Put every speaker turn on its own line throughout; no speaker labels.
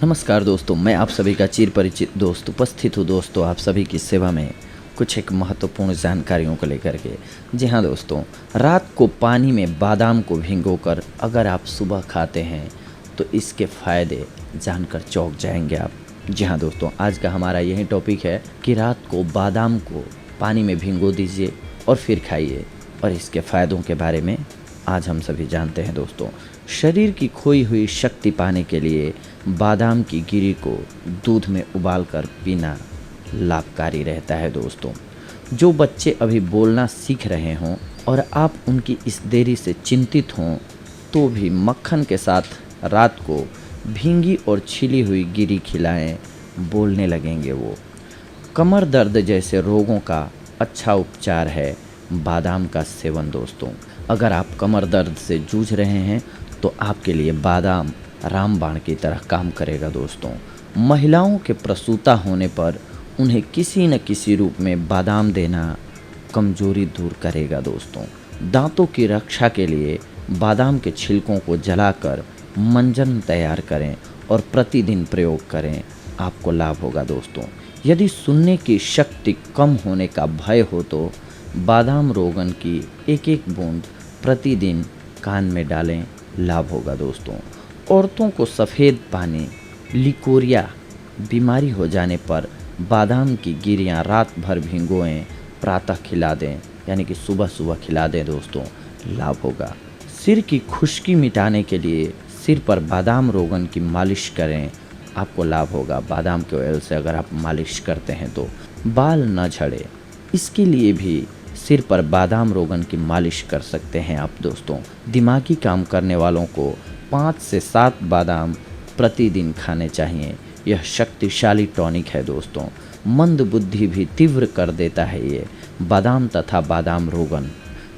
नमस्कार दोस्तों, मैं आप सभी का चिर परिचित दोस्त उपस्थित हूँ दोस्तों आप सभी की सेवा में कुछ एक महत्वपूर्ण जानकारियों को लेकर के। जी हाँ दोस्तों, रात को पानी में बादाम को भिगोकर अगर आप सुबह खाते हैं तो इसके फ़ायदे जानकर चौंक जाएंगे आप। जी हाँ दोस्तों, आज का हमारा यही टॉपिक है कि रात को बादाम को पानी में भिगो दीजिए और फिर खाइए, और इसके फ़ायदों के बारे में आज हम सभी जानते हैं दोस्तों। शरीर की खोई हुई शक्ति पाने के लिए बादाम की गिरी को दूध में उबालकर पीना लाभकारी रहता है दोस्तों। जो बच्चे अभी बोलना सीख रहे हों और आप उनकी इस देरी से चिंतित हों तो भी मक्खन के साथ रात को भींगी और छिली हुई गिरी खिलाएं, बोलने लगेंगे वो। कमर दर्द जैसे रोगों का अच्छा उपचार है बादाम का सेवन दोस्तों। अगर आप कमर दर्द से जूझ रहे हैं तो आपके लिए बादाम रामबाण की तरह काम करेगा दोस्तों। महिलाओं के प्रसूता होने पर उन्हें किसी न किसी रूप में बादाम देना कमजोरी दूर करेगा दोस्तों। दांतों की रक्षा के लिए बादाम के छिलकों को जलाकर मंजन तैयार करें और प्रतिदिन प्रयोग करें, आपको लाभ होगा दोस्तों। यदि सुनने की शक्ति कम होने का भय हो तो बादाम रोगन की एक एक बूंद प्रतिदिन कान में डालें, लाभ होगा दोस्तों। औरतों को सफ़ेद पानी लिकोरिया बीमारी हो जाने पर बादाम की गिरियां रात भर भिगोएं, प्रातः खिला दें, यानी कि सुबह सुबह खिला दें दोस्तों, लाभ होगा। सिर की खुश्की मिटाने के लिए सिर पर बादाम रोगन की मालिश करें, आपको लाभ होगा। बादाम के ऑयल से अगर आप मालिश करते हैं तो बाल न झड़े, इसके लिए भी सिर पर बादाम रोगन की मालिश कर सकते हैं आप दोस्तों। दिमागी काम करने वालों को 5 से 7 बादाम प्रतिदिन खाने चाहिए, यह शक्तिशाली टॉनिक है दोस्तों। मंद बुद्धि भी तीव्र कर देता है ये बादाम तथा बादाम रोगन।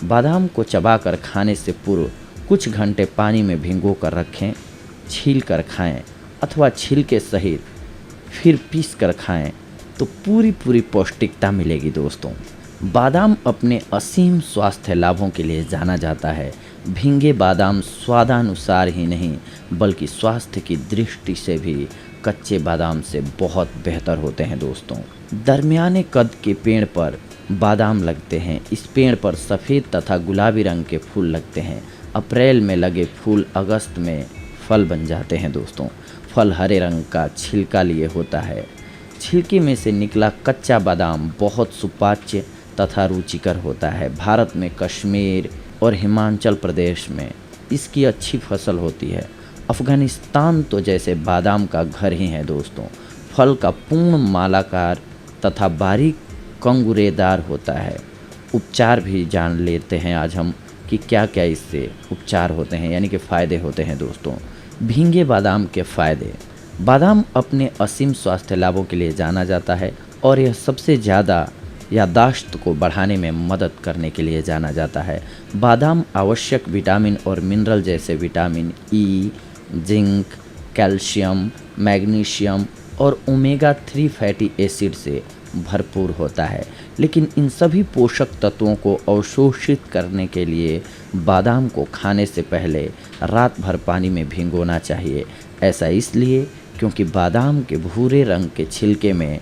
बादाम को चबाकर खाने से पूर्व कुछ घंटे पानी में भिगो कर रखें, छील कर खाएँ अथवा छिलके सहित फिर पीस कर खाएँ तो पूरी पौष्टिकता मिलेगी दोस्तों। बादाम अपने असीम स्वास्थ्य लाभों के लिए जाना जाता है। भींगे बादाम स्वादानुसार ही नहीं बल्कि स्वास्थ्य की दृष्टि से भी कच्चे बादाम से बहुत बेहतर होते हैं दोस्तों। दरमियाने कद के पेड़ पर बादाम लगते हैं। इस पेड़ पर सफ़ेद तथा गुलाबी रंग के फूल लगते हैं। अप्रैल में लगे फूल अगस्त में फल बन जाते हैं दोस्तों। फल हरे रंग का छिलका लिए होता है। छिलके में से निकला कच्चा बादाम बहुत सुपाच्य तथा रुचिकर होता है। भारत में कश्मीर और हिमाचल प्रदेश में इसकी अच्छी फसल होती है। अफ़गानिस्तान तो जैसे बादाम का घर ही है दोस्तों। फल का पूर्ण मालाकार तथा बारीक कंगूरेदार होता है। उपचार भी जान लेते हैं आज हम कि क्या क्या इससे उपचार होते हैं, यानी कि फ़ायदे होते हैं दोस्तों। भींगे बादाम के फ़ायदे। बादाम अपने असीम स्वास्थ्य लाभों के लिए जाना जाता है और यह सबसे ज़्यादा याददाश्त को बढ़ाने में मदद करने के लिए जाना जाता है। बादाम आवश्यक विटामिन और मिनरल जैसे vitamin E, zinc, calcium, magnesium और ओमेगा 3 फैटी एसिड से भरपूर होता है। लेकिन इन सभी पोषक तत्वों को अवशोषित करने के लिए बादाम को खाने से पहले रात भर पानी में भिगोना चाहिए। ऐसा इसलिए क्योंकि बादाम के भूरे रंग के छिलके में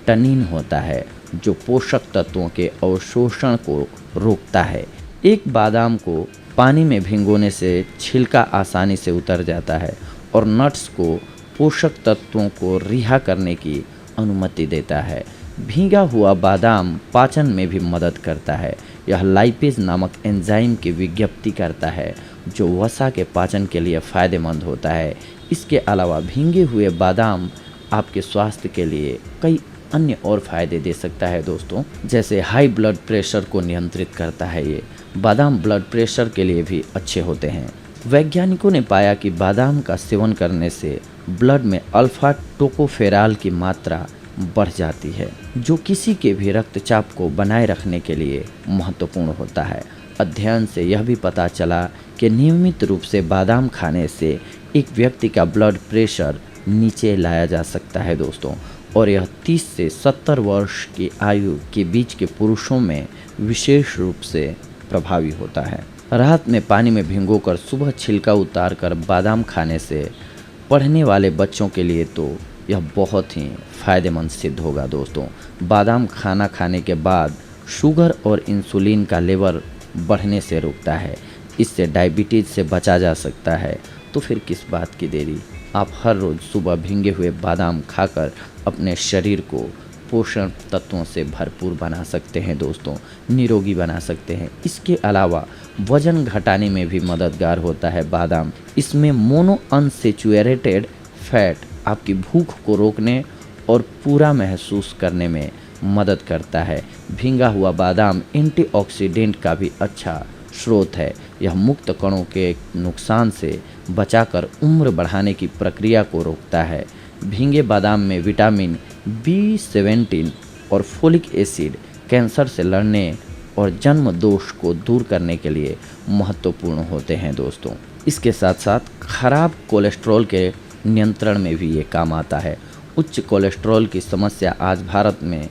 टनिन होता है जो पोषक तत्वों के अवशोषण को रोकता है। एक बादाम को पानी में भिगोने से छिलका आसानी से उतर जाता है और नट्स को पोषक तत्वों को रिहा करने की अनुमति देता है। भीगा हुआ बादाम पाचन में भी मदद करता है। यह लाइपेज नामक एंजाइम की विज्ञप्ति करता है जो वसा के पाचन के लिए फ़ायदेमंद होता है। इसके अलावा भीगे हुए बादाम आपके स्वास्थ्य के लिए कई अन्य और फ़ायदे दे सकता है दोस्तों, जैसे हाई ब्लड प्रेशर को नियंत्रित करता है। ये बादाम ब्लड प्रेशर के लिए भी अच्छे होते हैं। वैज्ञानिकों ने पाया कि बादाम का सेवन करने से ब्लड में अल्फा टोकोफेराल की मात्रा बढ़ जाती है जो किसी के भी रक्तचाप को बनाए रखने के लिए महत्वपूर्ण होता है। अध्ययन से यह भी पता चला कि नियमित रूप से बादाम खाने से एक व्यक्ति का ब्लड प्रेशर नीचे लाया जा सकता है दोस्तों, और यह 30 से 70 वर्ष की आयु के बीच के पुरुषों में विशेष रूप से प्रभावी होता है। रात में पानी में भिगोकर सुबह छिलका उतारकर बादाम खाने से पढ़ने वाले बच्चों के लिए तो यह बहुत ही फ़ायदेमंद सिद्ध होगा दोस्तों। बादाम खाना खाने के बाद शुगर और इंसुलिन का लेवल बढ़ने से रोकता है। इससे डायबिटीज़ से बचा जा सकता है। तो फिर किस बात की देरी, आप हर रोज़ सुबह भींगे हुए बादाम खाकर अपने शरीर को पोषण तत्वों से भरपूर बना सकते हैं दोस्तों, निरोगी बना सकते हैं। इसके अलावा वज़न घटाने में भी मददगार होता है बादाम। इसमें मोनो अनसेचुरेटेड फैट आपकी भूख को रोकने और पूरा महसूस करने में मदद करता है। भींगा हुआ बादाम एंटीऑक्सीडेंट का भी अच्छा स्रोत है। यह मुक्त कणों के नुकसान से बचाकर उम्र बढ़ाने की प्रक्रिया को रोकता है। भींगे बादाम में विटामिन B17 और फोलिक एसिड कैंसर से लड़ने और जन्म दोष को दूर करने के लिए महत्वपूर्ण होते हैं दोस्तों। इसके साथ साथ खराब कोलेस्ट्रॉल के नियंत्रण में भी ये काम आता है। उच्च कोलेस्ट्रॉल की समस्या आज भारत में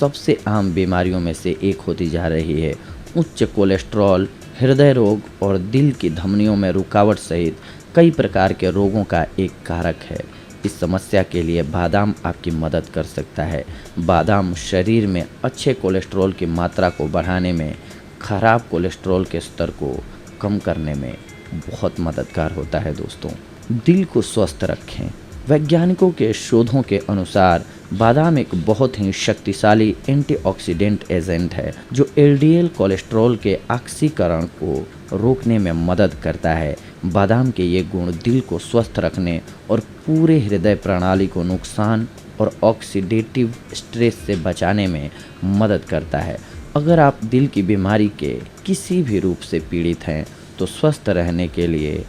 सबसे आम बीमारियों में से एक होती जा रही है। उच्च कोलेस्ट्रॉल हृदय रोग और दिल की धमनियों में रुकावट सहित कई प्रकार के रोगों का एक कारक है। इस समस्या के लिए बादाम आपकी मदद कर सकता है। बादाम शरीर में अच्छे कोलेस्ट्रॉल की मात्रा को बढ़ाने में, खराब कोलेस्ट्रॉल के स्तर को कम करने में बहुत मददगार होता है दोस्तों। दिल को स्वस्थ रखें। वैज्ञानिकों के शोधों के अनुसार बादाम एक बहुत ही शक्तिशाली एंटीऑक्सीडेंट एजेंट है जो एलडीएल कोलेस्ट्रॉल के ऑक्सीकरण को रोकने में मदद करता है। बादाम के ये गुण दिल को स्वस्थ रखने और पूरे हृदय प्रणाली को नुकसान और ऑक्सीडेटिव स्ट्रेस से बचाने में मदद करता है। अगर आप दिल की बीमारी के किसी भी रूप से पीड़ित हैं तो स्वस्थ रहने के लिए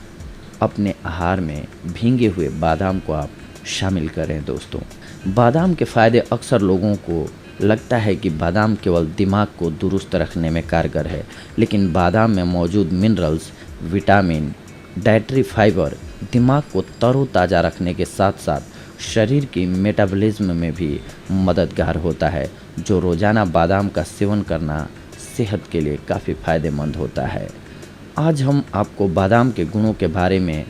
अपने आहार में भींगे हुए बादाम को आप शामिल करें दोस्तों। बादाम के फ़ायदे अक्सर लोगों को लगता है कि बादाम केवल दिमाग को दुरुस्त रखने में कारगर है, लेकिन बादाम में मौजूद मिनरल्स, विटामिन, डाइटरी फाइबर दिमाग को तरोताज़ा रखने के साथ साथ शरीर की मेटाबॉलिज्म में भी मददगार होता है। जो रोज़ाना बादाम का सेवन करना सेहत के लिए काफ़ी फ़ायदेमंद होता है। आज हम आपको बादाम के गुणों के बारे में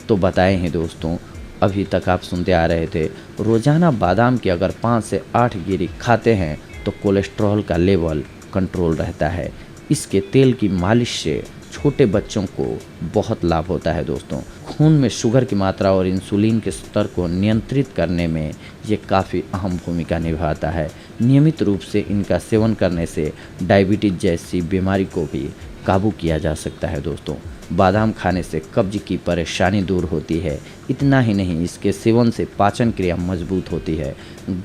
तो बताए हैं दोस्तों। अभी तक आप सुनते आ रहे थे, रोज़ाना बादाम की अगर 5 से 8 गिरी खाते हैं तो कोलेस्ट्रॉल का लेवल कंट्रोल रहता है। इसके तेल की मालिश से छोटे बच्चों को बहुत लाभ होता है दोस्तों। खून में शुगर की मात्रा और इंसुलिन के स्तर को नियंत्रित करने में ये काफ़ी अहम भूमिका निभाता है। नियमित रूप से इनका सेवन करने से डायबिटीज़ जैसी बीमारी को भी काबू किया जा सकता है दोस्तों। बादाम खाने से कब्ज की परेशानी दूर होती है। इतना ही नहीं, इसके सेवन से पाचन क्रिया मजबूत होती है।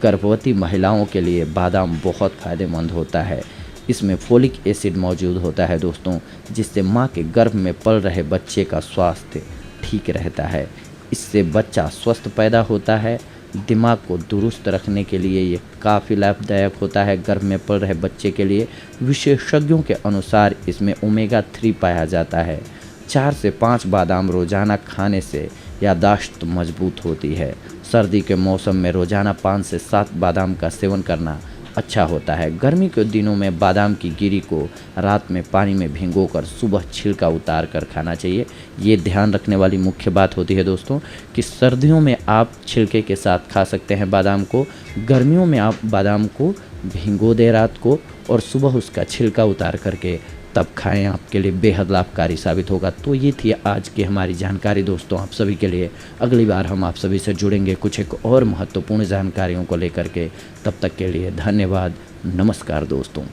गर्भवती महिलाओं के लिए बादाम बहुत फ़ायदेमंद होता है। इसमें फोलिक एसिड मौजूद होता है दोस्तों, जिससे माँ के गर्भ में पल रहे बच्चे का स्वास्थ्य ठीक रहता है। इससे बच्चा स्वस्थ पैदा होता है। दिमाग को दुरुस्त रखने के लिए ये काफ़ी लाभदायक होता है गर्भ में पल रहे बच्चे के लिए। विशेषज्ञों के अनुसार इसमें ओमेगा 3 पाया जाता है। 4 से 5 बादाम रोज़ाना खाने से याददाश्त मजबूत होती है। सर्दी के मौसम में रोज़ाना 5 से 7 बादाम का सेवन करना अच्छा होता है। गर्मी के दिनों में बादाम की गिरी को रात में पानी में भिगोकर सुबह छिलका उतार कर खाना चाहिए। ये ध्यान रखने वाली मुख्य बात होती है दोस्तों कि सर्दियों में आप छिलके के साथ खा सकते हैं बादाम को। गर्मियों में आप बादाम को भिगो दें रात को और सुबह उसका छिलका उतार करके तब खाएं, आपके लिए बेहद लाभकारी साबित होगा। तो ये थी आज की हमारी जानकारी दोस्तों आप सभी के लिए। अगली बार हम आप सभी से जुड़ेंगे कुछ एक और महत्वपूर्ण जानकारियों को लेकर के। तब तक के लिए धन्यवाद। नमस्कार दोस्तों।